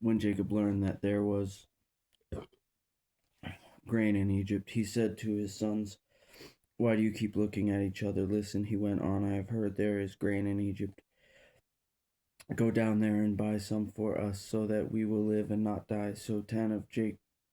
When Jacob learned that there was grain in Egypt, he said to his sons, "Why do you keep looking at each other? Listen," he went on, "I have heard there is grain in Egypt. Go down there and buy some for us, so that we will live and not die." So 10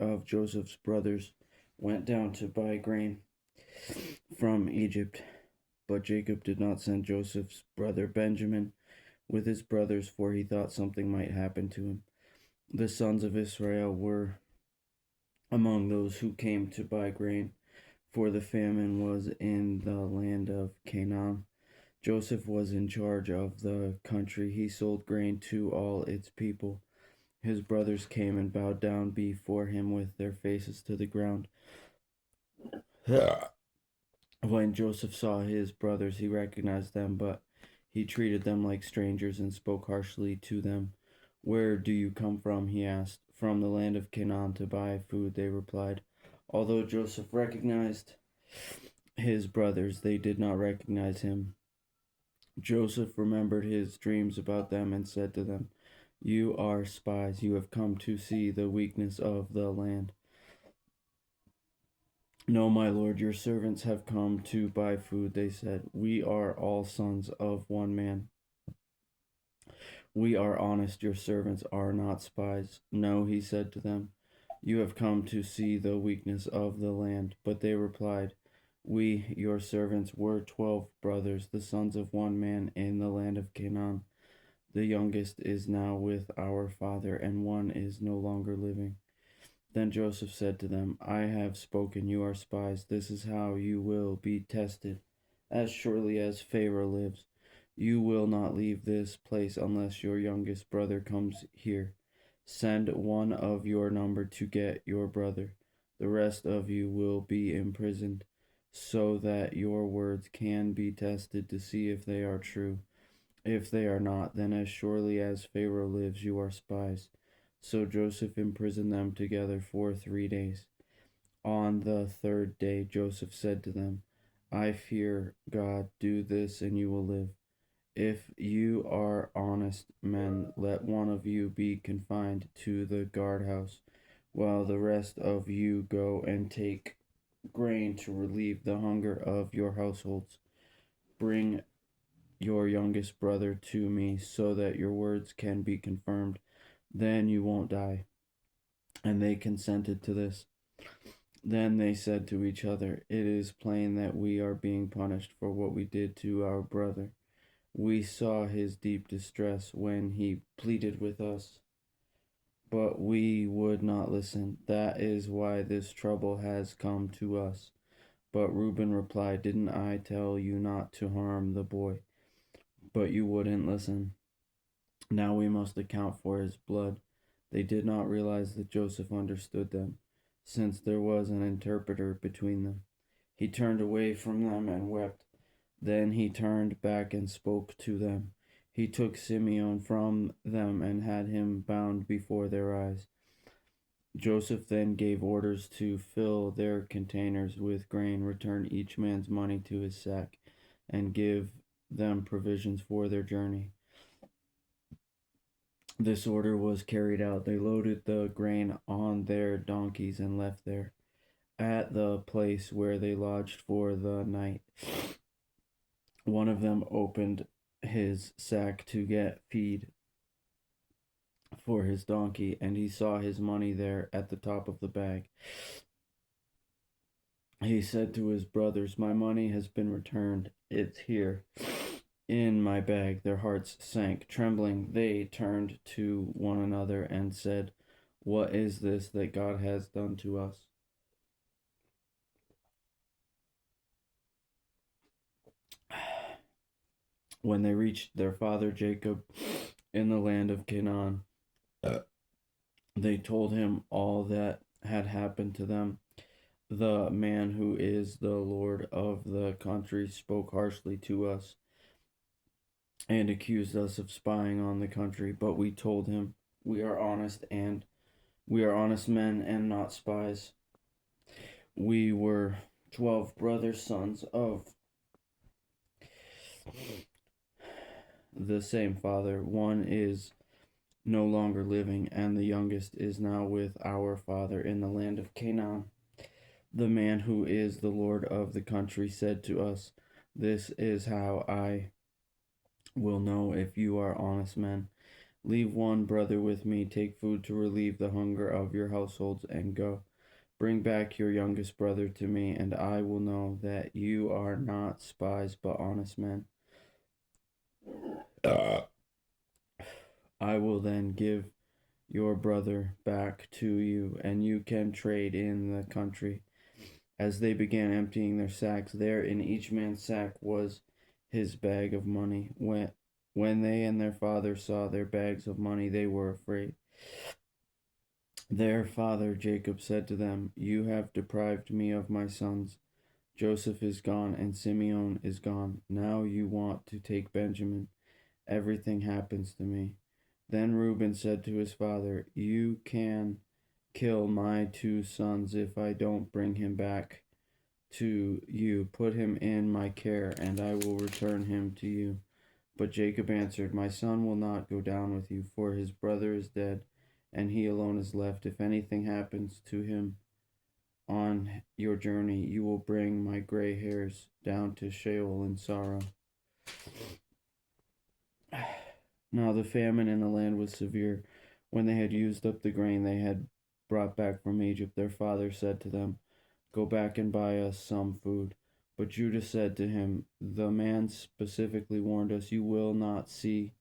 of Joseph's brothers went down to buy grain from Egypt. But Jacob did not send Joseph's brother Benjamin with his brothers, for he thought something might happen to him. The sons of Israel were among those who came to buy grain, for the famine was in the land of Canaan. Joseph was in charge of the country. He sold grain to all its people. His brothers came and bowed down before him with their faces to the ground. When Joseph saw his brothers, he recognized them, but he treated them like strangers and spoke harshly to them. "Where do you come from?" he asked. "From the land of Canaan to buy food," they replied. Although Joseph recognized his brothers, they did not recognize him. Joseph remembered his dreams about them and said to them, "You are spies. You have come to see the weakness of the land." "No, my lord, your servants have come to buy food," they said. "We are all sons of one man. We are honest. Your servants are not spies." "No," he said to them, "you have come to see the weakness of the land." But they replied, "We, your servants, were 12 brothers, the sons of one man in the land of Canaan. The youngest is now with our father, and one is no longer living." Then Joseph said to them, "I have spoken. You are spies. This is how you will be tested. As surely as Pharaoh lives, you will not leave this place unless your youngest brother comes here. Send one of your number to get your brother. The rest of you will be imprisoned, so that your words can be tested to see if they are true. If they are not, then as surely as Pharaoh lives, you are spies." So Joseph imprisoned them together for 3 days. On the third day, Joseph said to them, "I fear God. Do this, and you will live. If you are honest men, let one of you be confined to the guardhouse, while the rest of you go and take grain to relieve the hunger of your households. Bring your youngest brother to me, so that your words can be confirmed. Then you won't die." And they consented to this. Then they said to each other, "It is plain that we are being punished for what we did to our brother. We saw his deep distress when he pleaded with us, but we would not listen. That is why this trouble has come to us." But Reuben replied, "Didn't I tell you not to harm the boy? But you wouldn't listen. Now we must account for his blood." They did not realize that Joseph understood them, since there was an interpreter between them. He turned away from them and wept. Then he turned back and spoke to them. He took Simeon from them and had him bound before their eyes. Joseph then gave orders to fill their containers with grain, return each man's money to his sack, and give them provisions for their journey. This order was carried out. They loaded the grain on their donkeys and left there. At the place where they lodged for the night, one of them opened his sack to get feed for his donkey, and he saw his money there at the top of the bag. He said to his brothers, "My money has been returned. It's here in my bag." Their hearts sank. Trembling, they turned to one another and said, "What is this that God has done to us?" When they reached their father Jacob in the land of Canaan, they told him all that had happened to them. "The man who is the Lord of the country spoke harshly to us and accused us of spying on the country, but we told him, we are honest men and not spies. We were 12 brothers, sons of the same father. One is no longer living, and the youngest is now with our father in the land of Canaan. The man who is the Lord of the country said to us, This is how I will know if you are honest men. Leave one brother with me, take food to relieve the hunger of your households, and go. Bring back your youngest brother to me, and I will know that you are not spies but honest men. I will then give your brother back to you, and you can trade in the country. As they began emptying their sacks, there in each man's sack was his bag of money. When they and their father saw their bags of money, they were afraid. Their father Jacob said to them, You have deprived me of my sons. Joseph is gone, and Simeon is gone. Now you want to take Benjamin. Everything happens to me. Then Reuben said to his father, You can kill my 2 sons if I don't bring him back to you. Put him in my care, and I will return him to you. But Jacob answered, My son will not go down with you, for his brother is dead, and he alone is left. If anything happens to him on your journey, you will bring my gray hairs down to Sheol in sorrow. Now the famine in the land was severe. When they had used up the grain they had brought back from Egypt, their father said to them, Go back and buy us some food. But Judah said to him, The man specifically warned us, You will not see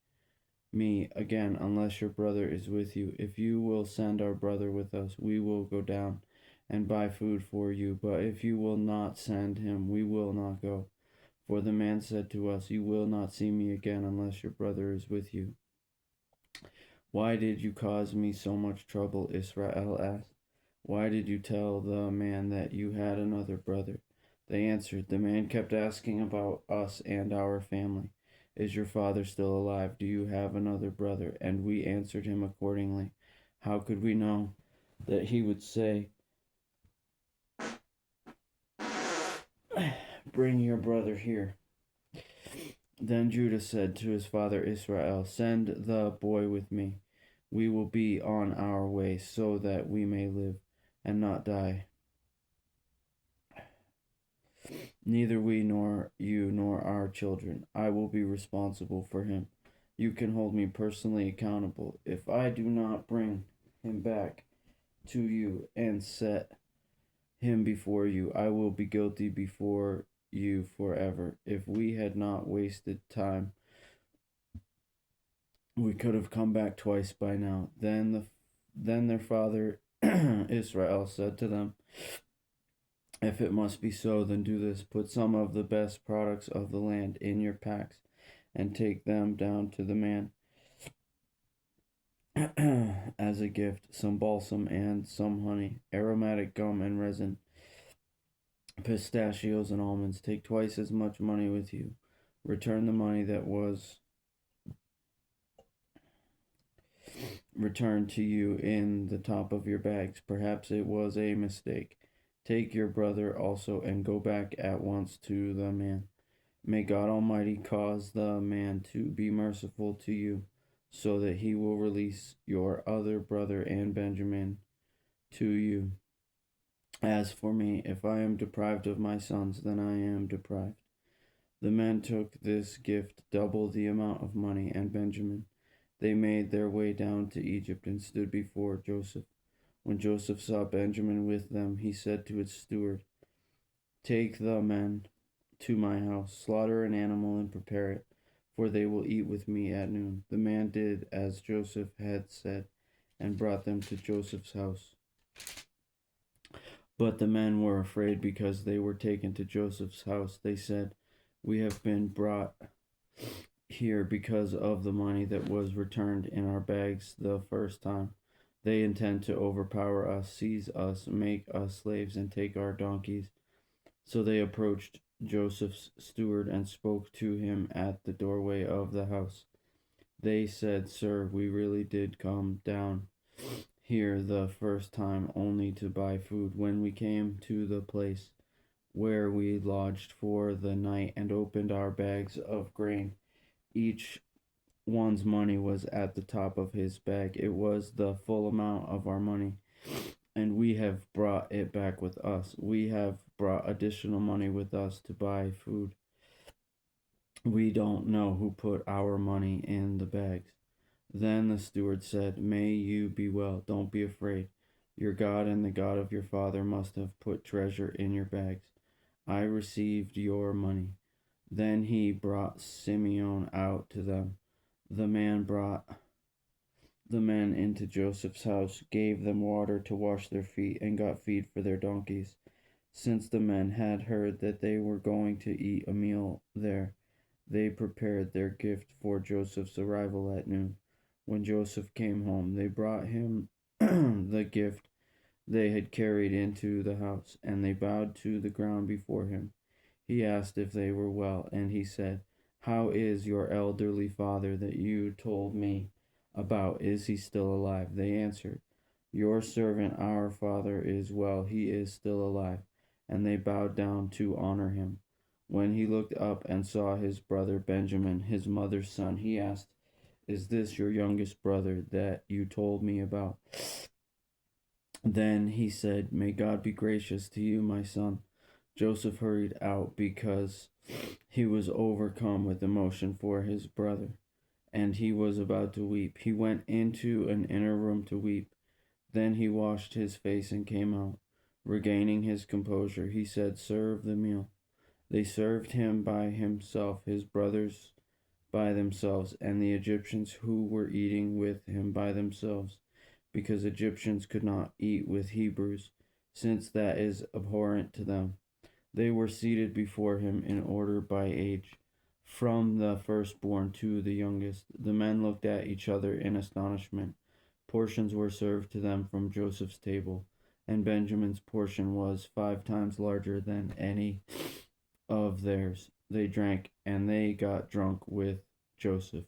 me again unless your brother is with you. If you will send our brother with us, we will go down and buy food for you. But if you will not send him, we will not go. For the man said to us, You will not see me again unless your brother is with you. Why did you cause me so much trouble? Israel asked. Why did you tell the man that you had another brother? They answered, The man kept asking about us and our family. Is your father still alive? Do you have another brother? And we answered him accordingly. How could we know that he would say, Bring your brother here? Then Judah said to his father Israel, Send the boy with me. We will be on our way so that we may live and not die. Neither we nor you nor our children. I will be responsible for him. You can hold me personally accountable. If I do not bring him back to you and set him before you, I will be guilty before you forever. If we had not wasted time, we could have come back twice by now. Then their father Israel said to them, If it must be so, then do this. Put some of the best products of the land in your packs and take them down to the man as a gift, some balsam and some honey, aromatic gum and resin, pistachios and almonds. Take twice as much money with you. Return the money that was returned to you in the top of your bags. Perhaps it was a mistake. Take your brother also and go back at once to the man. May God Almighty cause the man to be merciful to you, so that he will release your other brother and Benjamin to you. As for me, if I am deprived of my sons, then I am deprived. The men took this gift, double the amount of money, and Benjamin. They made their way down to Egypt and stood before Joseph. When Joseph saw Benjamin with them, he said to his steward, Take the men to my house, slaughter an animal and prepare it, for they will eat with me at noon. The man did as Joseph had said and brought them to Joseph's house. But the men were afraid because they were taken to Joseph's house. They said, We have been brought here because of the money that was returned in our bags the first time. They intend to overpower us, seize us, make us slaves, and take our donkeys. So they approached Joseph's steward and spoke to him at the doorway of the house. They said, Sir, we really did come down here the first time only to buy food. When we came to the place where we lodged for the night and opened our bags of grain, each one's money was at the top of his bag. It was the full amount of our money, and we have brought it back with us. We have brought additional money with us to buy food. We don't know who put our money in the bags." Then the steward said, "May you be well. Don't be afraid. Your God and the God of your father must have put treasure in your bags. I received your money." Then he brought Simeon out to them. The man brought the men into Joseph's house, gave them water to wash their feet, and got feed for their donkeys. Since the men had heard that they were going to eat a meal there, they prepared their gift for Joseph's arrival at noon. When Joseph came home, they brought him the gift they had carried into the house, and they bowed to the ground before him. He asked if they were well, and he said, "How is your elderly father that you told me about? Is he still alive?" They answered, "Your servant, our father, is well. He is still alive." And they bowed down to honor him. When he looked up and saw his brother Benjamin, his mother's son, he asked, "Is this your youngest brother that you told me about?" Then he said, "May God be gracious to you, my son." Joseph hurried out because he was overcome with emotion for his brother, and he was about to weep. He went into an inner room to weep. Then he washed his face and came out. Regaining his composure, he said, "Serve the meal." They served him by himself, his brothers by themselves, and the Egyptians who were eating with him by themselves, because Egyptians could not eat with Hebrews, since that is abhorrent to them. They were seated before him in order by age, from the firstborn to the youngest. The men looked at each other in astonishment. Portions were served to them from Joseph's table, and Benjamin's portion was 5 times larger than any of theirs. They drank, and they got drunk with Joseph.